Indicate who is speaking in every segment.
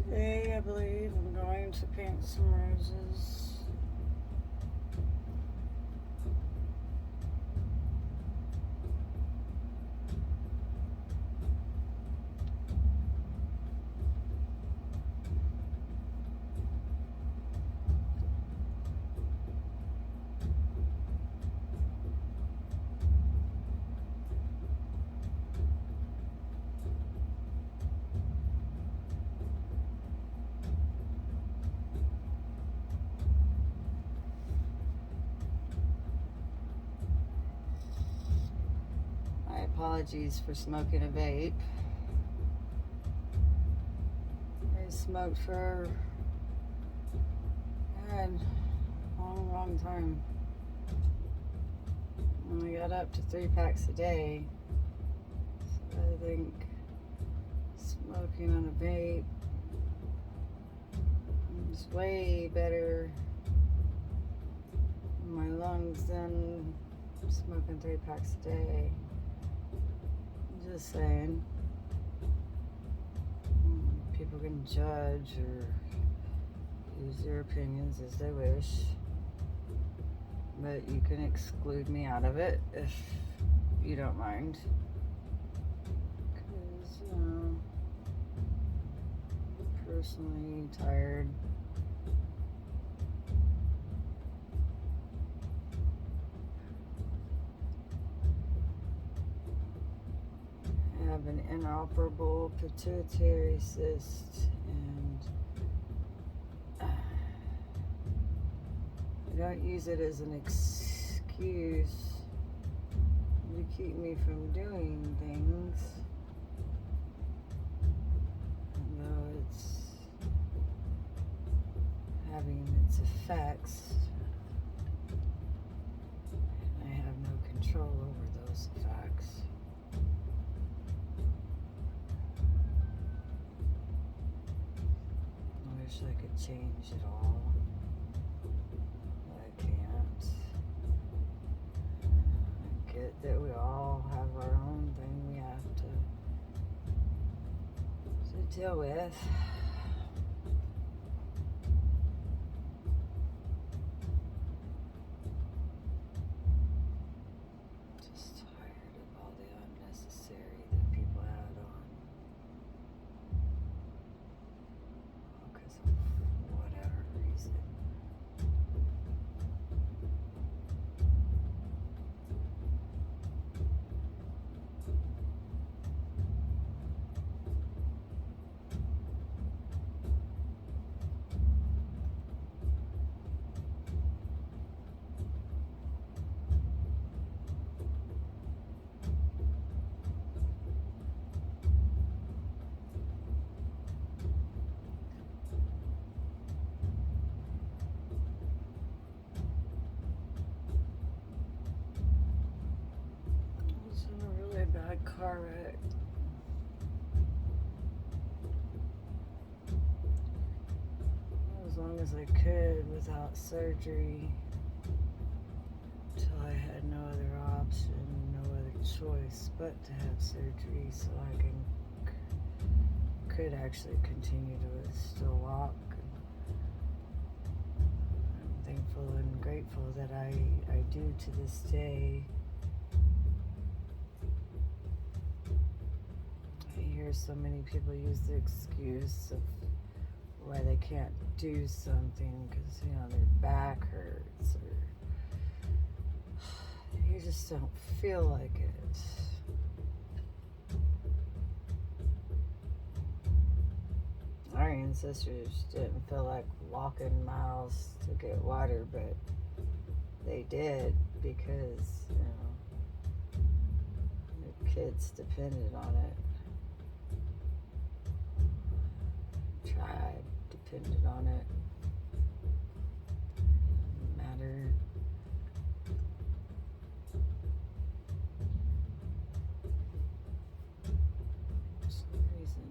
Speaker 1: Today, I believe I'm going to paint some roses. My apologies for smoking a vape. I smoked for a long time. And I got up to 3 packs a day. So I think smoking on a vape is way better in my lungs than smoking 3 packs a day. I'm just saying. People can judge or use their opinions as they wish, but you can exclude me out of it if you don't mind, because I'm personally tired. I have an inoperable pituitary cyst, and I don't use it as an excuse to keep me from doing things, though it's having its effects, and I have no control over those effects. I wish I could change it all. I can't. I get that we all have our own thing we have to deal with. Just tired of all the unnecessary that people add on. Because of whatever reason. I was in a really bad car wreck. As long as I could without surgery, until I had no other option, no other choice but to have surgery, so I could actually continue to still walk. I'm thankful and grateful that I do to this day. I hear so many people use the excuse of why they can't do something because, their back hurts or you just don't feel like it. Our ancestors didn't feel like walking miles to get water, but they did because, their kids depended on it. Tribe depended on it. Didn't matter. For some reason,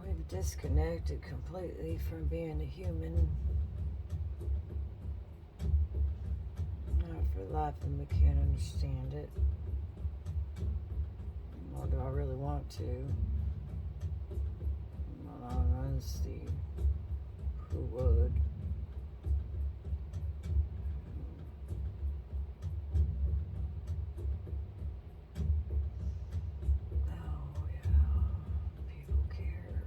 Speaker 1: we've disconnected completely from being a human. Not for life, and we can't understand it. Nor do I really want to. honesty. Who would? Oh, yeah. People care.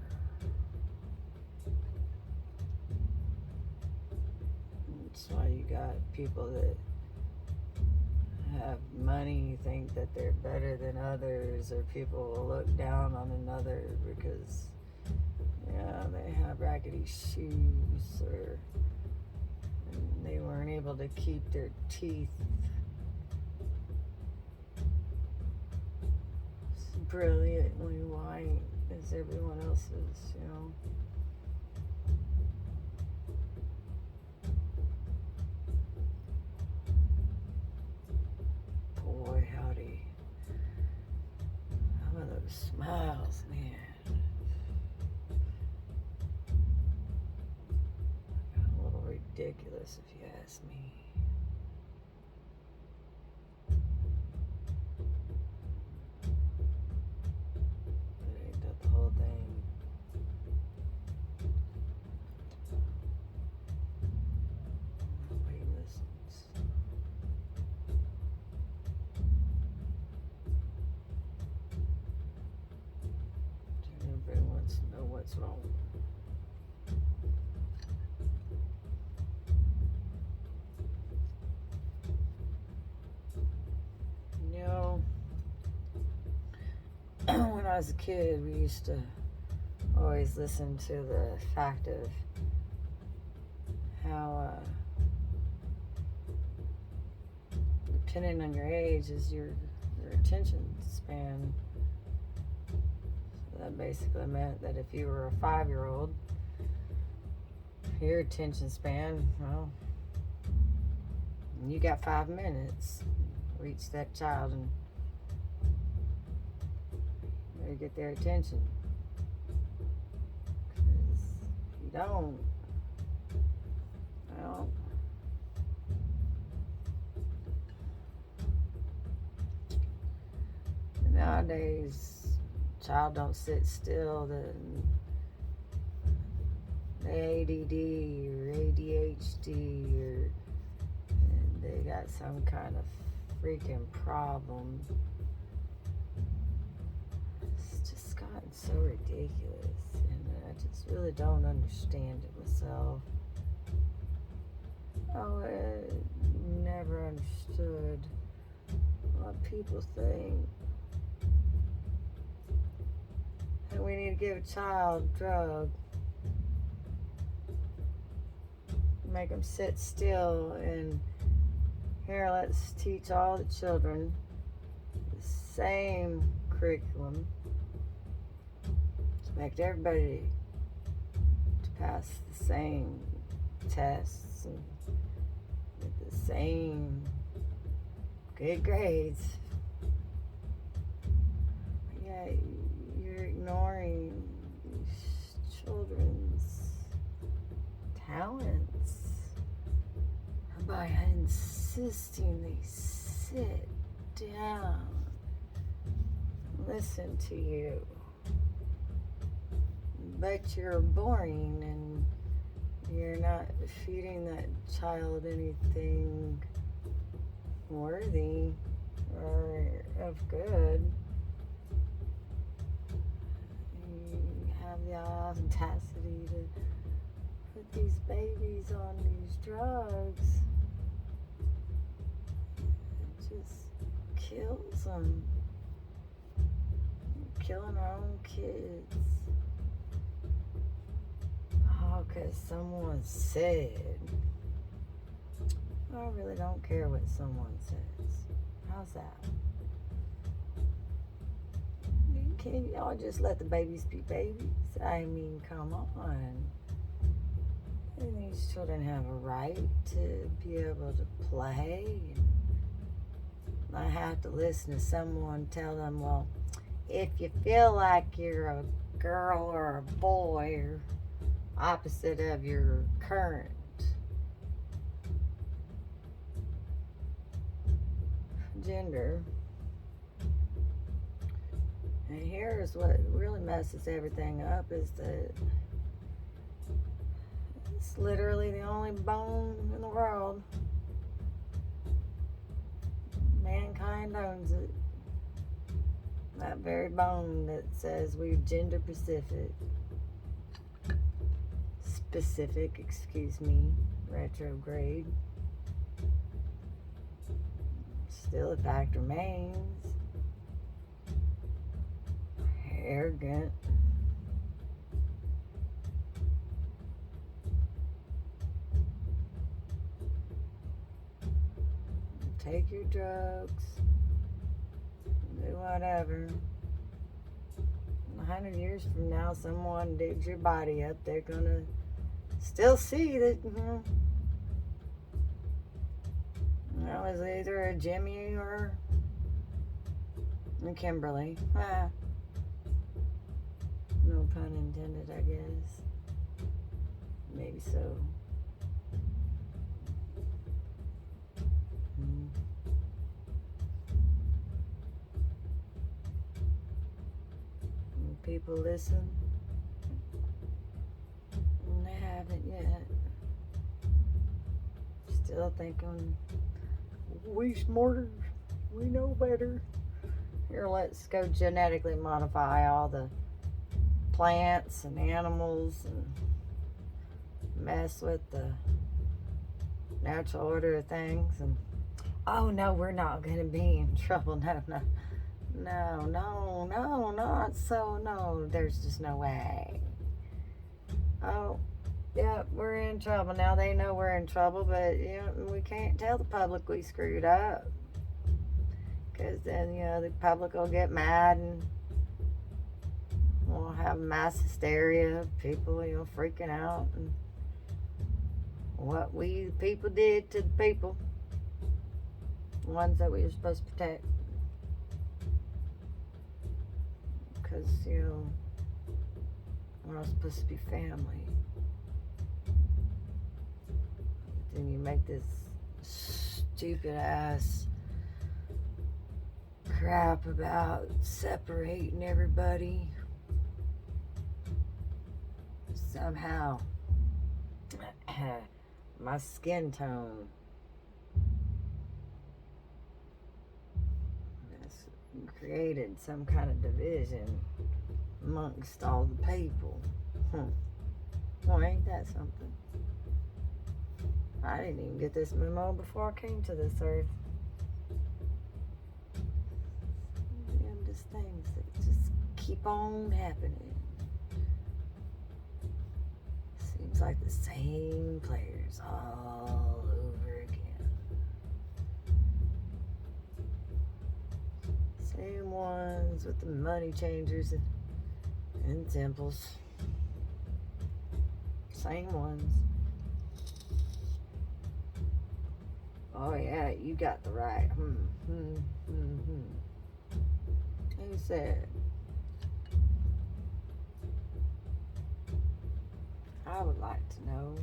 Speaker 1: That's why you got people that have money think that they're better than others, or people will look down on another because they have raggedy shoes, or they weren't able to keep their teeth brilliantly white as everyone else's, Boy, howdy. Some of those smiles, man. A little ridiculous, if you ask me. But ain't that the whole thing? Nobody listens. Everybody wants to know what's wrong. When I was a kid, we used to always listen to the fact of how, depending on your age, is your attention span. So that basically meant that if you were a 5-year-old, your attention span, well, you got 5 minutes. Reach that child and better get their attention. Because if you don't, well, nowadays, child don't sit still. The ADD or ADHD, or they got some kind of freaking problem. It's just gotten so ridiculous, and I just really don't understand it myself. I never understood what people think. And we need to give a child a drug, make them sit still, and here, let's teach all the children the same curriculum. Expect everybody to pass the same tests and get the same good grades. But yeah, you're ignoring these children's talents by insisting they sit down and listen to you. But you're boring and you're not feeding that child anything worthy or of good. You have the audacity to put these babies on these drugs. It just kills them. You're killing our own kids. Oh, because someone said. I really don't care what someone says. How's that? Can y'all just let the babies be babies? I mean, come on. And these children have a right to be able to play. I have to listen to someone tell them, well, if you feel like you're a girl or a boy or opposite of your current gender. And here's what really messes everything up is that It's literally the only bone in the world. Mankind owns it. That very bone that says we're gender specific, excuse me, retrograde. Still, the fact remains, arrogant. Take your drugs, do whatever. 100 years from now, someone digs your body up, they're gonna still see that, it was either a Jimmy or a Kimberly. No pun intended, I guess. Maybe so. People listen, and they haven't yet. Still thinking, we smarter, we know better. Here, let's go genetically modify all the plants and animals and mess with the natural order of things. And oh no, we're not going to be in trouble. No, not so. No, there's just no way. Oh, yeah, we're in trouble. Now they know we're in trouble, but we can't tell the public we screwed up. Because then, the public will get mad and we'll have mass hysteria, people, freaking out. And what we, the people, did to the people, the ones that we were supposed to protect. Because, we're all supposed to be family. But then you make this stupid ass crap about separating everybody. Somehow, my skin tone created some kind of division amongst all the people. Well, ain't that something? I didn't even get this memo before I came to this earth. Just things that just keep on happening. Seems like the same players all over again. Same ones with the money changers and temples. Same ones. Oh yeah, you got the right. Who said? I would like to know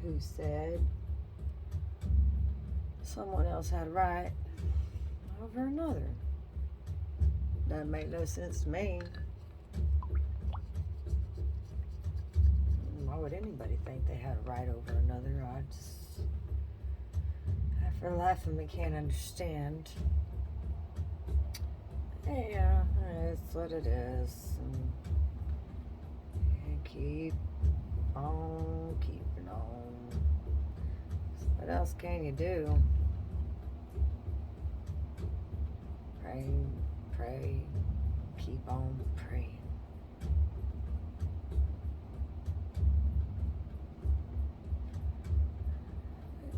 Speaker 1: who said someone else had a right over another. Doesn't make no sense to me. Why would anybody think they had a right over another? I just, for the life of me, can't understand. Yeah, it's what it is. And keep on keeping on. What else can you do? Pray, keep on praying.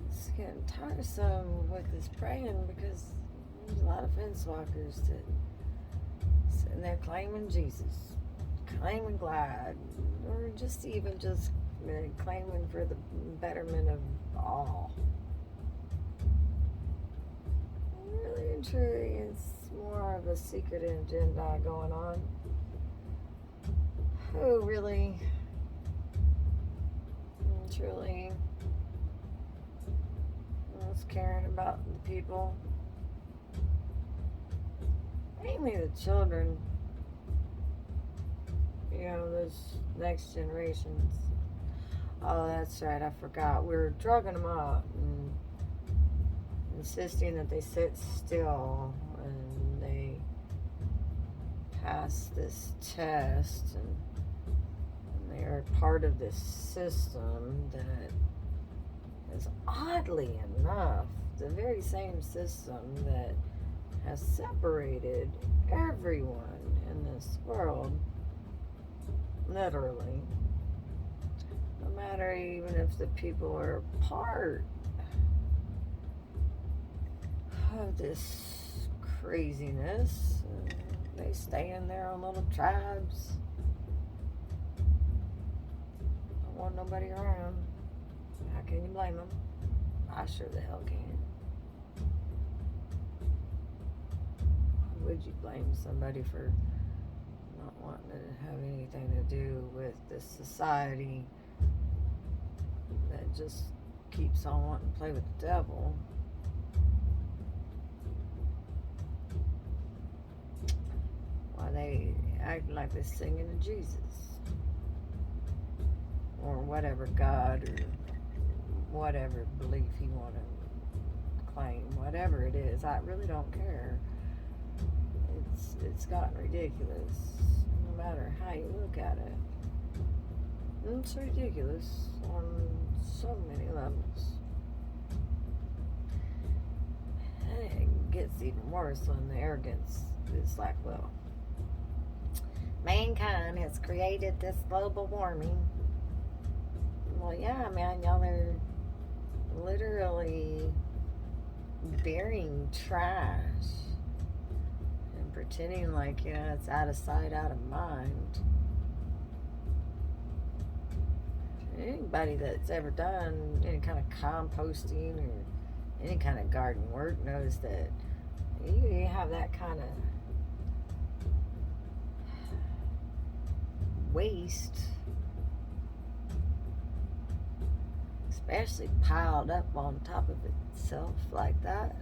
Speaker 1: It's getting tiresome with this praying because there's a lot of fence walkers that sitting there claiming Jesus, claiming God, or just claiming for the betterment of all. Really and truly, it's more of a secret agenda going on. Who really, truly was caring about the people? Mainly the children. those next generations. Oh, that's right, I forgot. We're drugging them up and insisting that they sit still and they pass this test, and they are part of this system that is, oddly enough, the very same system that has separated everyone in this world, literally. No matter even if the people are part of this craziness, they stay in their own little tribes. Don't want nobody around. How can you blame them? I sure the hell can. Why would you blame somebody for not wanting to have anything to do with this society that just keeps on wanting to play with the devil? Why they act like they're singing to Jesus or whatever God or whatever belief you want to claim, whatever it is, I really don't care. It's gotten ridiculous, no matter how you look at it. It's ridiculous on so many levels. And it gets even worse when the arrogance is like, well, mankind has created this global warming. Well, yeah, man, y'all are literally burying trash and pretending like, it's out of sight, out of mind. Anybody that's ever done any kind of composting or any kind of garden work knows that you have that kind of waste, especially piled up on top of itself like that,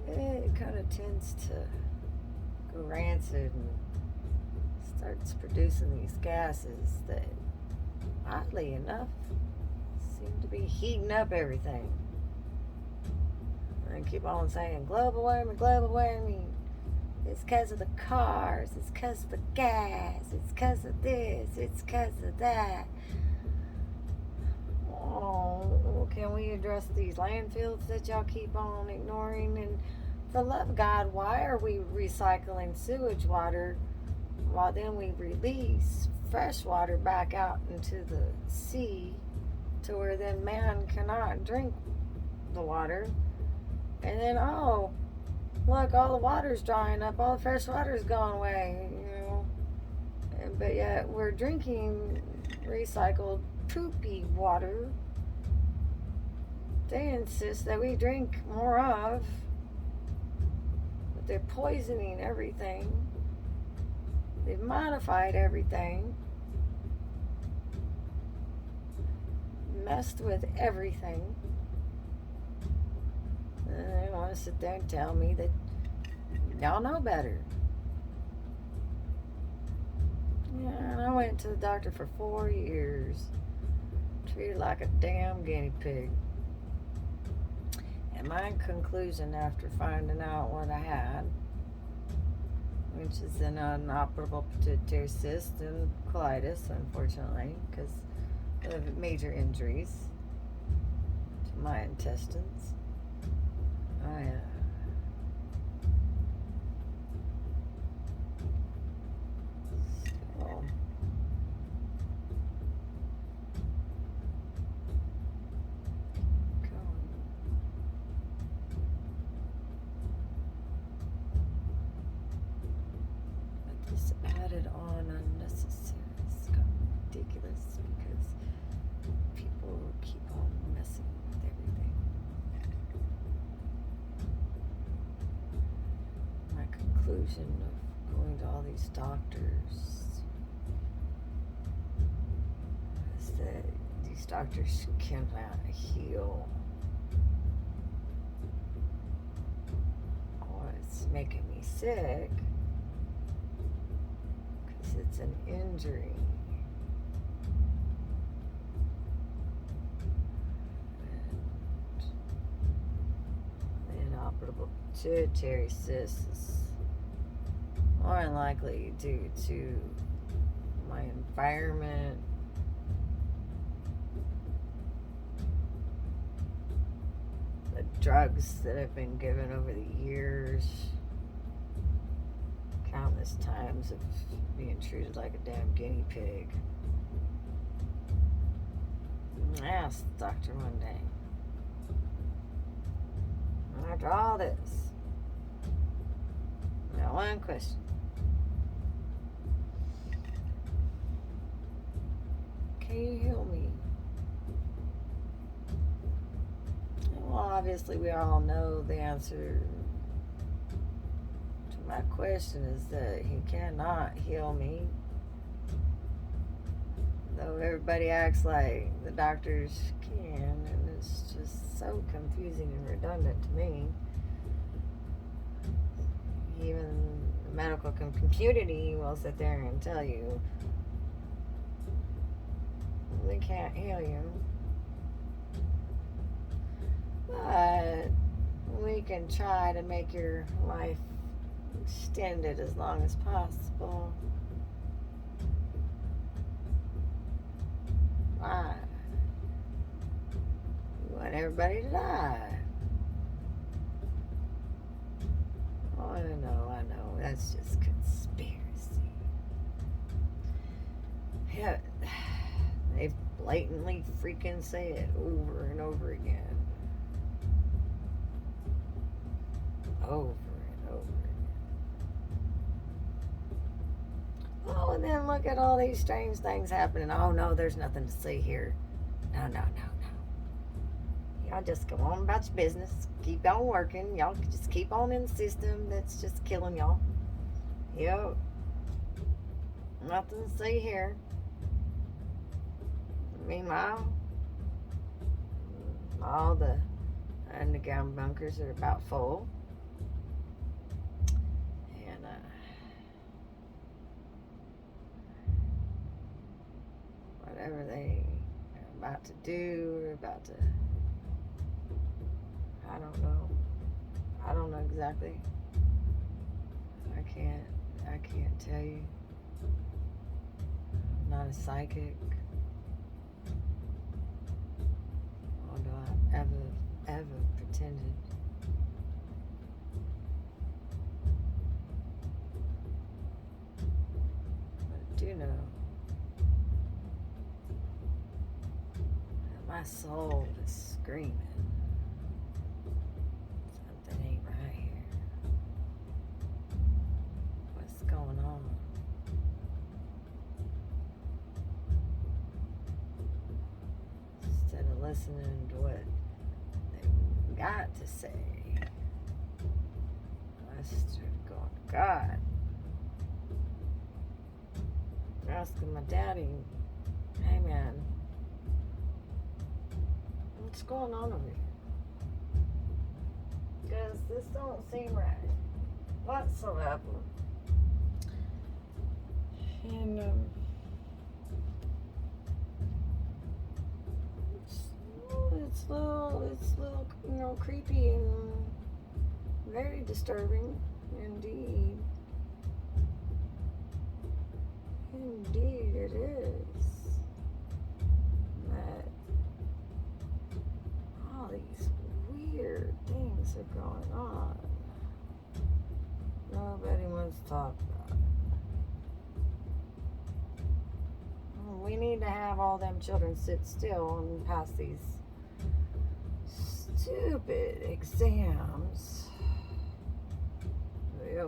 Speaker 1: it kind of tends to go rancid and starts producing these gases that, oddly enough, seem to be heating up everything. And keep on saying global warming, global warming. It's because of the cars, it's because of the gas, it's because of this, it's because of that. Oh, can we address these landfills that y'all keep on ignoring? And for the love of God, why are we recycling sewage water while then we release fresh water back out into the sea to where then man cannot drink the water? And then, oh, look, all the water's drying up, all the fresh water's gone away, But yet we're drinking recycled poopy water. They insist that we drink more of, but they're poisoning everything. They've modified everything, messed with everything. And they want to sit there and tell me that y'all know better. Yeah, and I went to the doctor for 4 years, treated like a damn guinea pig. And my conclusion after finding out what I had, which is an inoperable pituitary cyst and colitis, unfortunately, because of major injuries to my intestines. Added on unnecessary. It's got ridiculous because people keep on messing with everything. My conclusion of going to all these doctors is that these doctors cannot heal what's making me sick. it's an injury. And the inoperable pituitary cyst is more than likely due to my environment, the drugs that I've been given over the years, countless times of being treated like a damn guinea pig. I asked the doctor one day, after all this, I got one question. Can you heal me? Well, obviously we all know the answer to my question is that he cannot heal me. Though everybody acts like the doctors can, and it's just so confusing and redundant to me. Even the medical community will sit there and tell you they can't heal you. But we can try to make your life extended as long as possible. Why? You want everybody to die. Oh, I know. That's just conspiracy. Yeah, they blatantly freaking say it over and over again. Over and over again. Oh, and then look at all these strange things happening. Oh, no, there's nothing to see here. No. Y'all just go on about your business. Keep on working. Y'all just keep on in the system that's just killing y'all. Yep. Nothing to see here. Meanwhile, all the underground bunkers are about full. And, whatever they are about to do or about to, I don't know exactly. I can't tell you. I'm not a psychic. Although I ever pretended. But I do know that my soul is screaming. Something ain't right here. What's going on? Instead of listening to what they got to say, I started going, God. Asking my daddy, hey man, what's going on over here? Because this don't seem right whatsoever. And it's a little, creepy and very disturbing indeed. Indeed it is. That all these weird things are going on. Nobody wants to talk about it. We need to have all them children sit still and pass these stupid exams.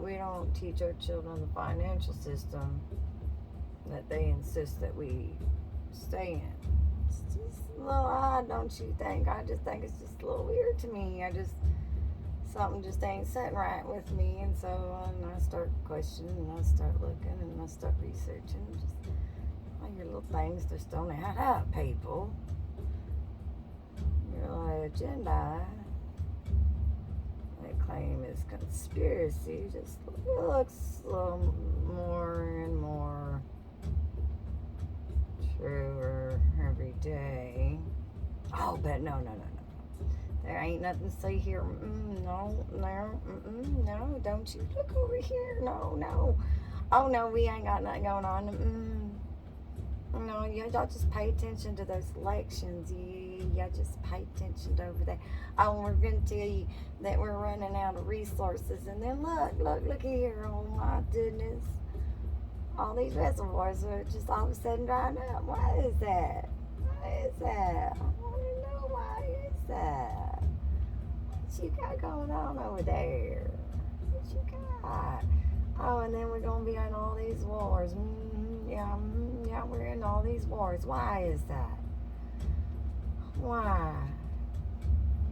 Speaker 1: We don't teach our children the financial system that they insist that we stay in. It's just a little odd, don't you think? I just think it's just a little weird to me. Something just ain't sitting right with me, and so I start questioning, and I start looking, and I start researching. Just all your little things just don't add up, people. Your little agenda they claim is conspiracy just looks a little more and more through her every day. Oh, but no. There ain't nothing to see here. No, don't you look over here. No. Oh, no, we ain't got nothing going on. No, y'all just pay attention to those elections. Y'all just pay attention to over there. Oh, we're going to tell you that we're running out of resources. And then look here. Oh, my goodness. All these reservoirs are just all of a sudden drying up. Why is that? I want to know why is that? What you got going on over there? What you got? Oh, and then we're going to be in all these wars. Yeah, we're in all these wars. Why is that? Why?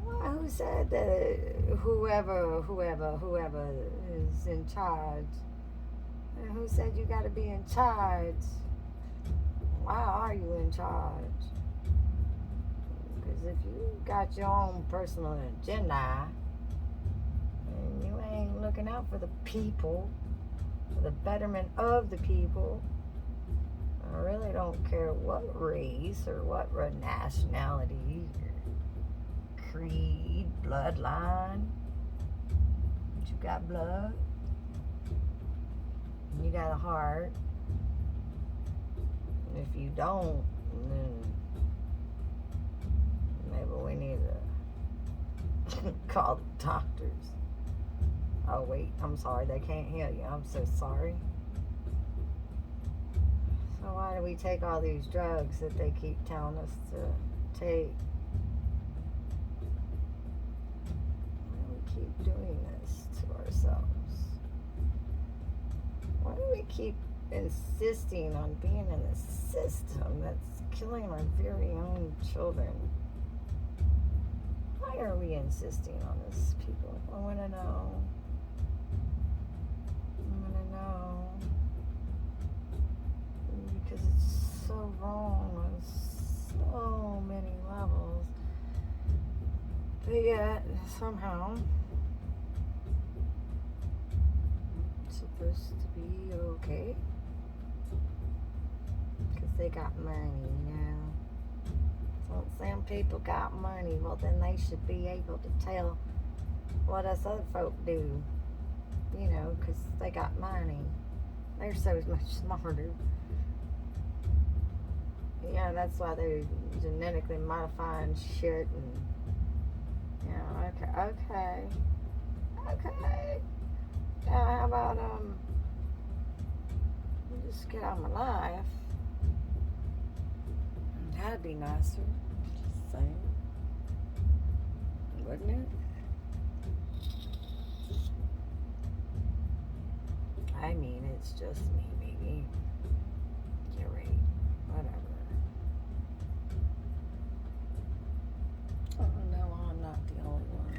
Speaker 1: Who said that whoever is in charge? And who said you got to be in charge? Why are you in charge? Because if you got your own personal agenda and you ain't looking out for the people, for the betterment of the people, I really don't care what race or what nationality, or creed, bloodline. But you got blood, and you got a heart. And if you don't, then maybe we need to call the doctors. Oh wait, I'm sorry, they can't heal you. I'm so sorry. So why do we take all these drugs that they keep telling us to take? Why do we keep doing this to ourselves? Why do we keep insisting on being in a system that's killing our very own children? Why are we insisting on this, people? I want to know. Because it's so wrong on so many levels. But yet, somehow, it's supposed to be okay. Because they got money, So some people got money, well then they should be able to tell what us other folk do. Because they got money. They're so much smarter. Yeah, that's why they're genetically modifying shit and okay. Yeah, how about just get on my life? That'd be nicer. Just saying. Wouldn't it? I mean, it's just me, maybe. You're right. Whatever. Oh, no, I'm not the only one.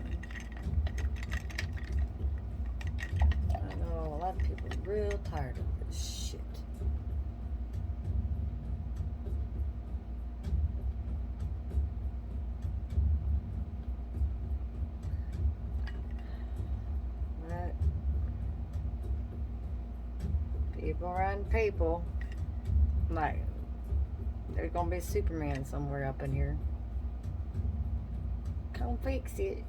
Speaker 1: I know a lot of people are real tired of this shit. But people run people. Like, there's gonna be Superman somewhere up in here. Come fix it.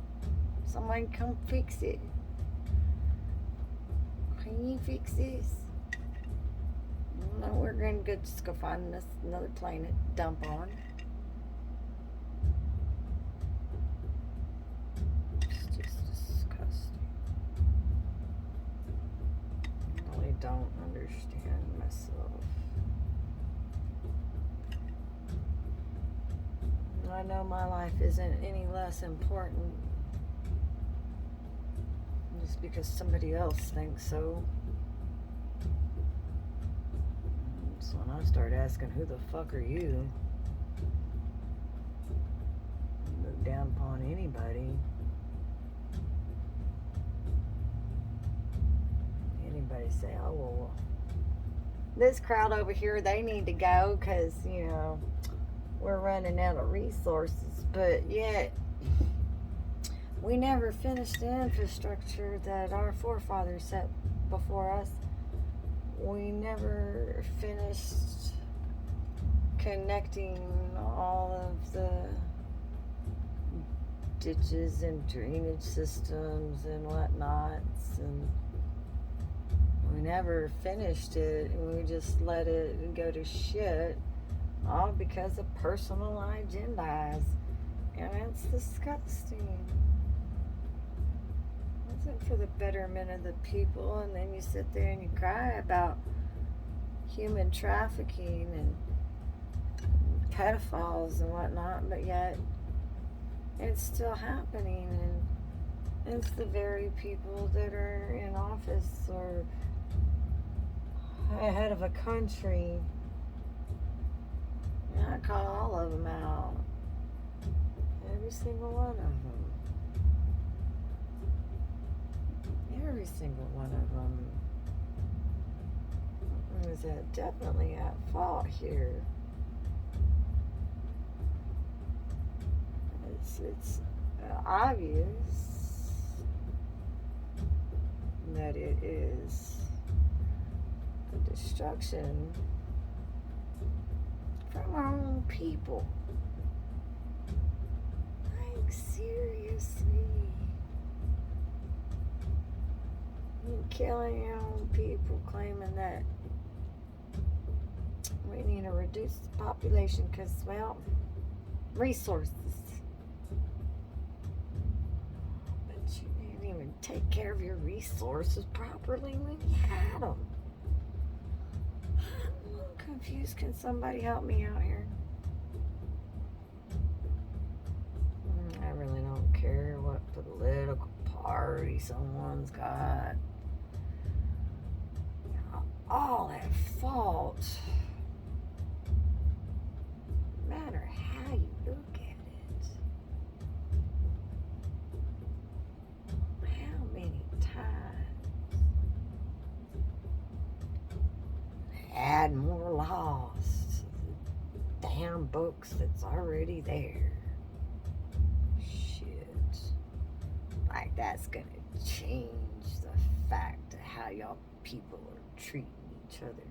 Speaker 1: Somebody come fix it. Can you fix this? No, we're gonna just go find us another planet to dump on. It's just disgusting. I really don't understand myself. I know my life isn't any less important just because somebody else thinks so. So when I start asking, who the fuck are you? Look down upon anybody. Anybody say, oh, well, this crowd over here, they need to go because, we're running out of resources, but yet we never finished the infrastructure that our forefathers set before us. We never finished connecting all of the ditches and drainage systems and whatnots, and we never finished it, and we just let it go to shit, all because of personal agendas, and it's disgusting. It wasn't for the betterment of the people, and then you sit there and you cry about human trafficking and pedophiles and whatnot, but yet it's still happening, and it's the very people that are in office or head of a country. And I call all of them out. Every single one of them. Every single one of them is definitely at fault here. It's obvious that it is a destruction from our own people. Like, seriously. You're killing your own people, claiming that we need to reduce the population because, well, resources. But you didn't even take care of your resources properly when you had them. I'm a little confused. Can somebody help me out here? I really don't care what political party someone's got. All at fault. No matter how you look at it. How many times add more laws to the damn books that's already there? Shit. Like, that's gonna change the fact of how y'all people are treating each other.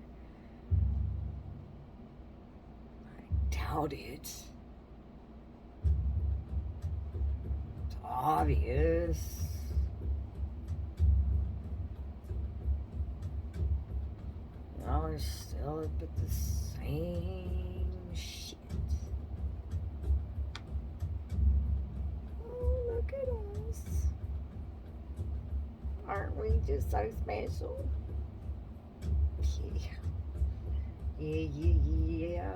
Speaker 1: I doubt it. It's obvious. Y'all are still up at the same shit. Oh, look at us. Aren't we just so special? Yeah. Yeah,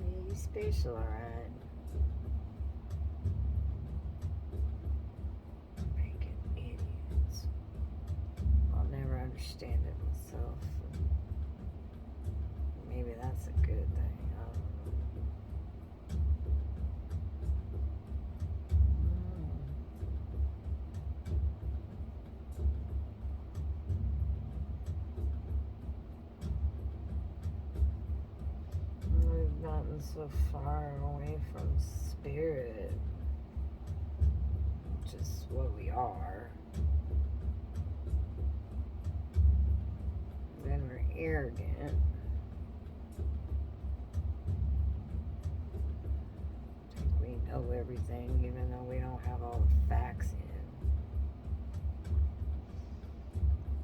Speaker 1: you special, alright. Freaking idiots. I'll never understand it myself. Maybe that's a good thing. I don't know. We've gotten so far away from spirit, which is what we are. Then we're arrogant. Think we know everything, even though we don't have all the facts in.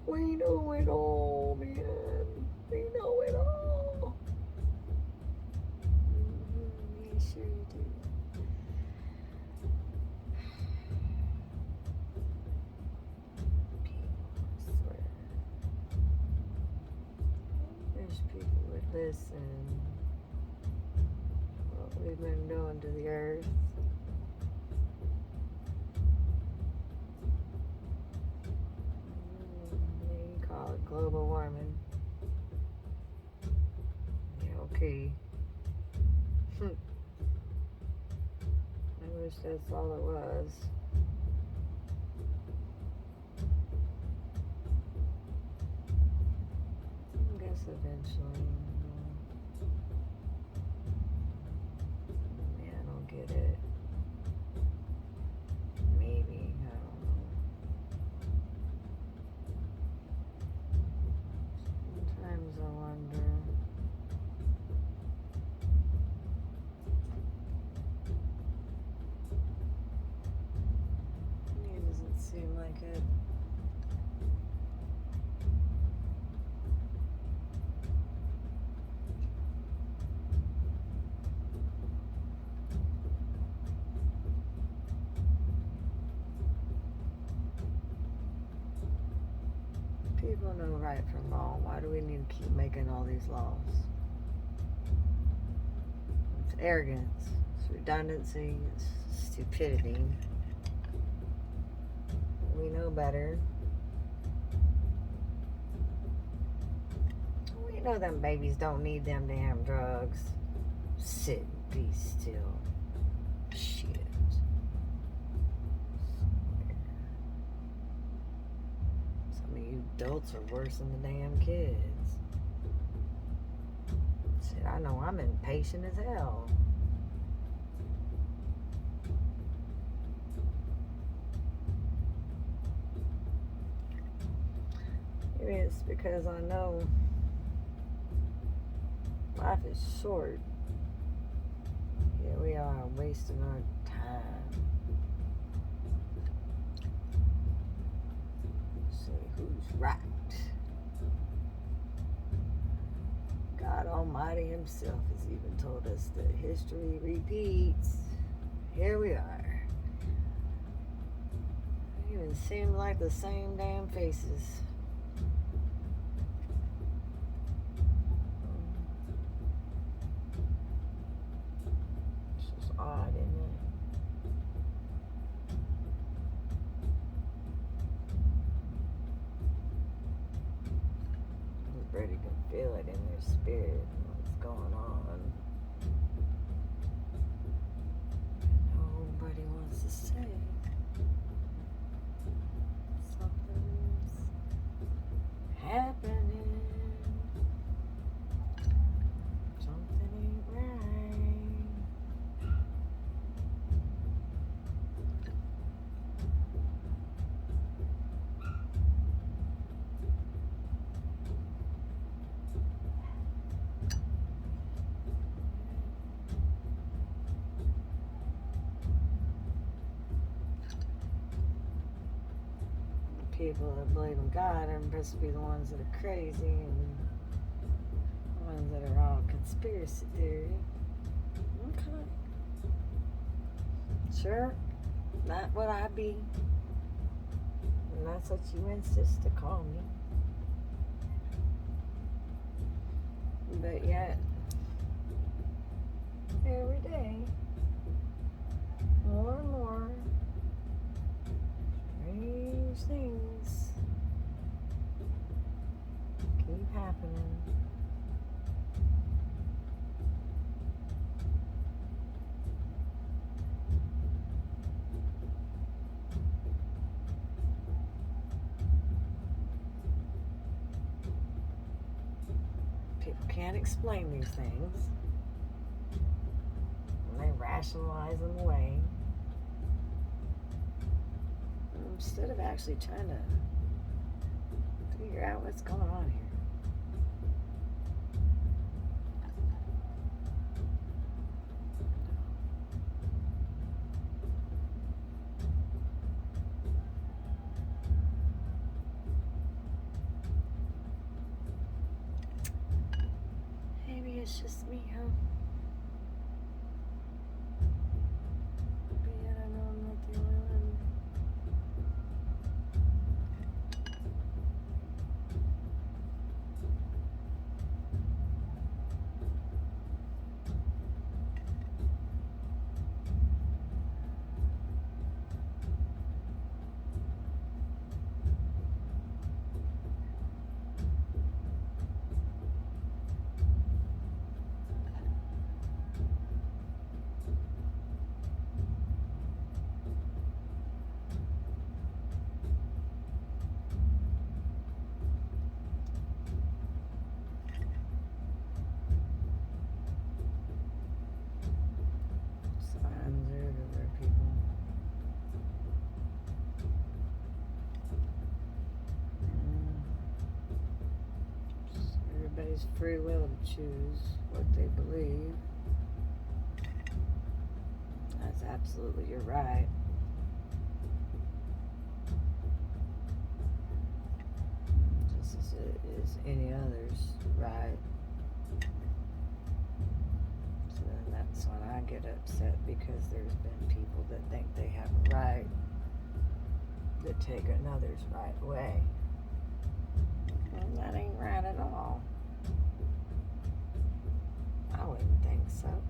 Speaker 1: We know it all, man. We know it all. Yeah, sure you do. People, I swear. Wish people would listen. What we've been doing to the earth. You call it global warming. Yeah, okay. I wish that's all it was. I guess eventually. Yeah, I don't get it. Maybe, I don't know. Sometimes I wonder. it. People know right from wrong. Why do we need to keep making all these laws? It's arrogance, it's redundancy, it's stupidity. We know better. We know them babies don't need them damn drugs. Sit and be still. Shit. Some of you adults are worse than the damn kids. Shit, I know I'm impatient as hell. Maybe it's because I know life is short. Here we are wasting our time. See who's right. God Almighty Himself has even told us that history repeats. Here we are. They even seem like the same damn faces. It's just odd, isn't it? Everybody can feel it in their spirit, what's going on. Nobody wants to say something's happening. Something ain't right. People that believe in God are supposed to be the ones that are crazy and the ones that are all conspiracy theory. Okay. Sure, not what I be. And that's what you insist to call me. But yet, every day, more and more strange things keep happening. People can't explain these things, and they rationalize them away instead of actually trying to figure out what's going on here. Maybe it's just me, huh? But yet I know I'm not the only one. Signs are everywhere, people. It's everybody's free will to choose what they believe. That's absolutely, you're right. is any other's right. So then that's when I get upset, because there's been people that think they have a right that take another's right away. And that ain't right at all. I wouldn't think so.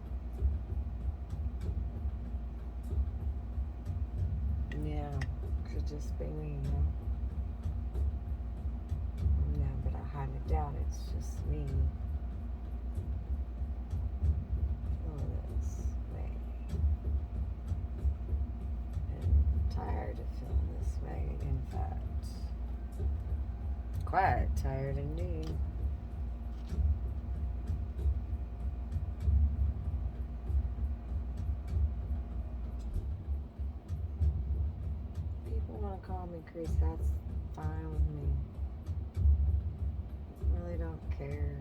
Speaker 1: Yeah, could just be me, No, but I highly doubt it's just me. Feel this way. And tired of feeling this way. In fact, quite tired indeed. People want to call me Chris, that's fine with me. I really don't care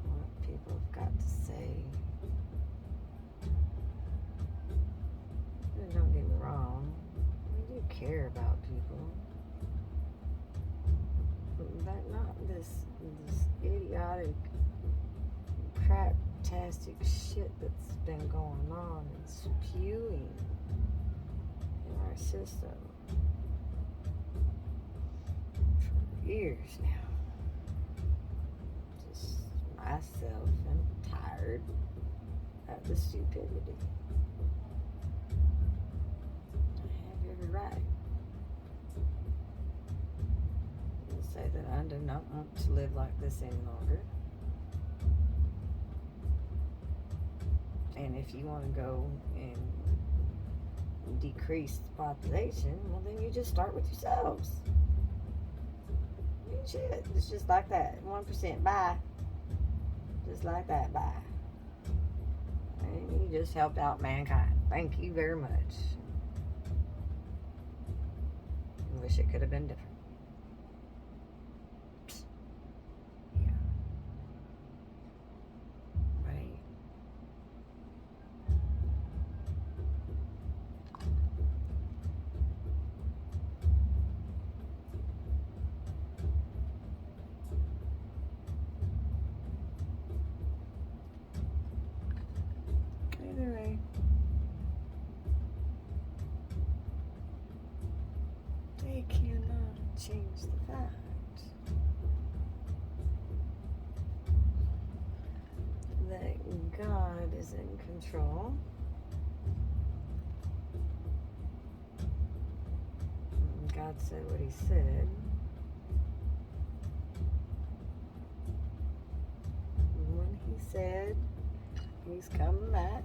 Speaker 1: what people have got to say. And don't get me wrong, I do care about people. But not this idiotic, crap-tastic shit that's been going on and spewing in our system for years now. Just myself, I'm tired of the stupidity. I have every right to say that I do not want to live like this any longer. And if you want to go and decrease the population, well, then you just start with yourselves. You should. It's just like that. 1%, bye. Just like that, bye. And you just helped out mankind. Thank you very much. Wish it could have been different. Yeah. Right. Either way. They cannot change the fact that God is in control. God said what he said. When he said he's coming back,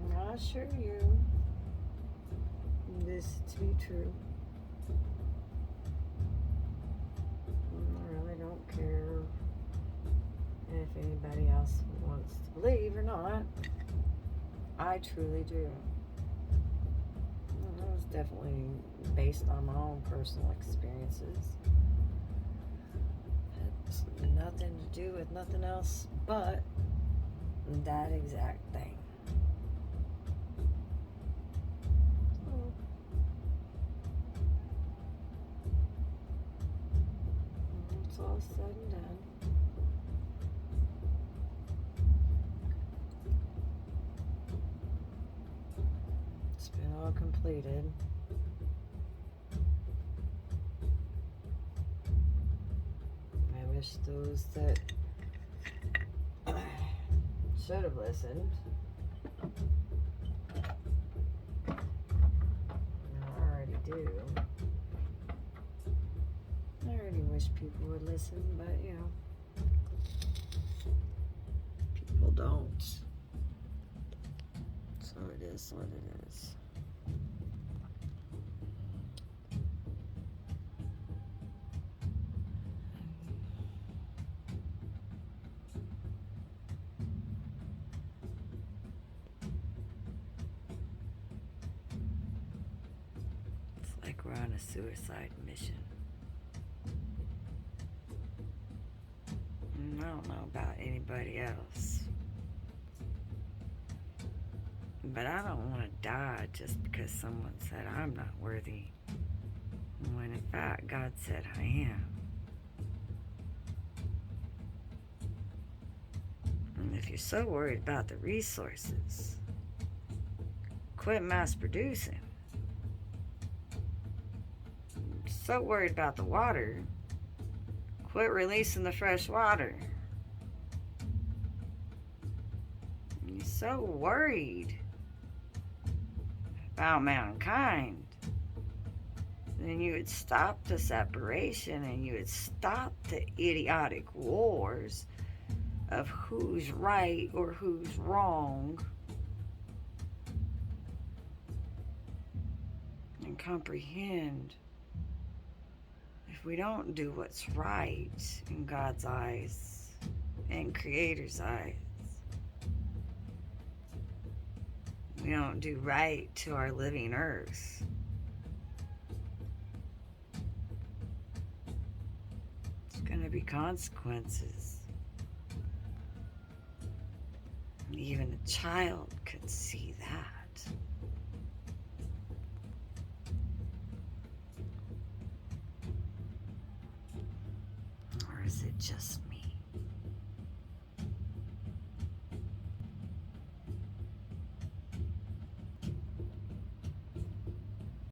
Speaker 1: and I assure you this to be true. I really don't care if anybody else wants to believe or not. I truly do. It was definitely based on my own personal experiences. It's nothing to do with nothing else but that exact thing. So, when it's all said and done, it's been all completed. I wish those that should have listened, I already do. I already wish people would listen, but you know, people don't. So it is what it is. Like we're on a suicide mission. I don't know about anybody else, but I don't want to die just because someone said I'm not worthy, when in fact God said I am. And if you're so worried about the resources, quit mass producing. So worried about the water, quit releasing the fresh water. You're so worried about mankind, then you would stop the separation and you would stop the idiotic wars of who's right or who's wrong, and comprehend if we don't do what's right in God's eyes and Creator's eyes, we don't do right to our living earth, there's going to be consequences. And even a child could see that. Or is it just me?